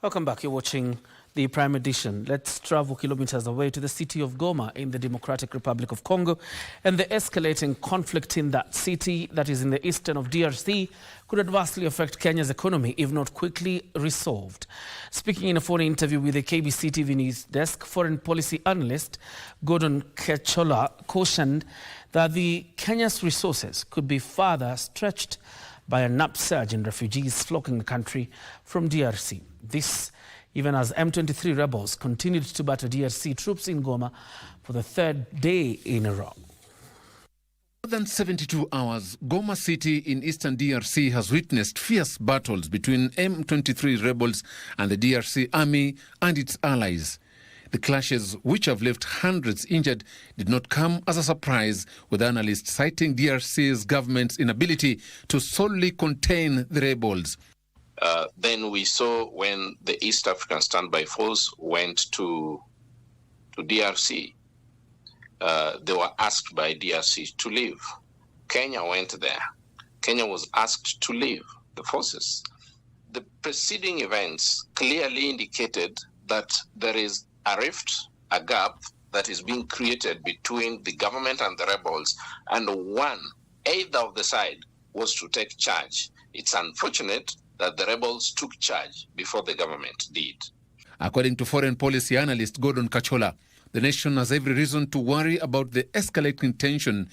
Welcome back. You're watching the Prime Edition. Let's travel kilometers away to the city of Goma in the Democratic Republic of Congo. And the escalating conflict in that city, that is in the eastern of DRC, could adversely affect Kenya's economy if not quickly resolved. Speaking in a phone interview with the KBC TV news desk, foreign policy analyst Gordon Kechola cautioned that the Kenya's resources could be further stretched by an upsurge in refugees flocking the country from DRC. This even as M23 rebels continued to batter DRC troops in Goma for the third day in a row. More than 72 hours, Goma city in eastern DRC has witnessed fierce battles between M23 rebels and the DRC army and its allies. The clashes, which have left hundreds injured, did not come as a surprise, with analysts citing DRC's government's inability to solely contain the rebels. Then we saw when the East African Standby Force went to DRC, they were asked by DRC to leave. Kenya went there. Kenya was asked to leave the forces. The preceding events clearly indicated that there is a rift, a gap that is being created between the government and the rebels, and either of the side was to take charge. It's unfortunate that the rebels took charge before the government did. According to foreign policy analyst Gordon Kechola, the nation has every reason to worry about the escalating tension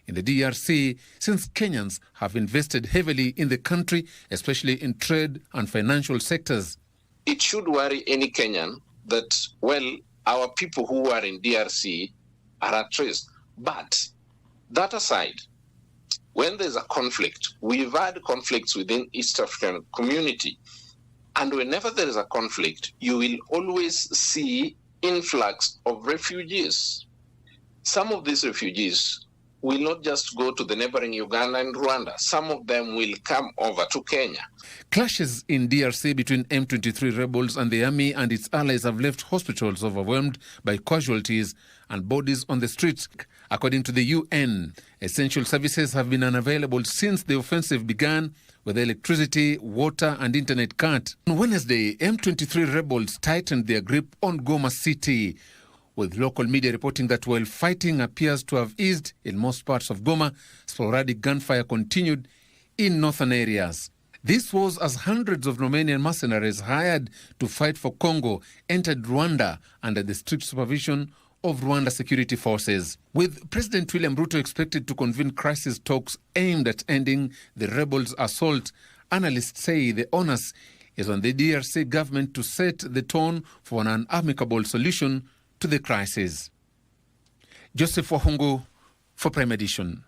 in the DRC, since Kenyans have invested heavily in the country, especially in trade and financial sectors. It should worry any Kenyan that, well, our people who are in DRC are at risk. But that aside, when there's a conflict, we've had conflicts within East African community, and whenever there is a conflict, you will always see influx of refugees. Some of these refugees will not just go to the neighboring Uganda and Rwanda. Some of them will come over to Kenya. Clashes in DRC between M23 rebels and the army and its allies have left hospitals overwhelmed by casualties and bodies on the streets. According to the UN, essential services have been unavailable since the offensive began, with electricity, water and internet cut. On Wednesday, M23 rebels tightened their grip on Goma city, with local media reporting that while fighting appears to have eased in most parts of Goma, sporadic gunfire continued in northern areas. This was as hundreds of Romanian mercenaries hired to fight for Congo entered Rwanda under the strict supervision of Rwanda security forces. With President William Ruto expected to convene crisis talks aimed at ending the rebels' assault, analysts say the onus is on the DRC government to set the tone for an amicable solution to the crisis. Joseph Wahungu for Prime Edition.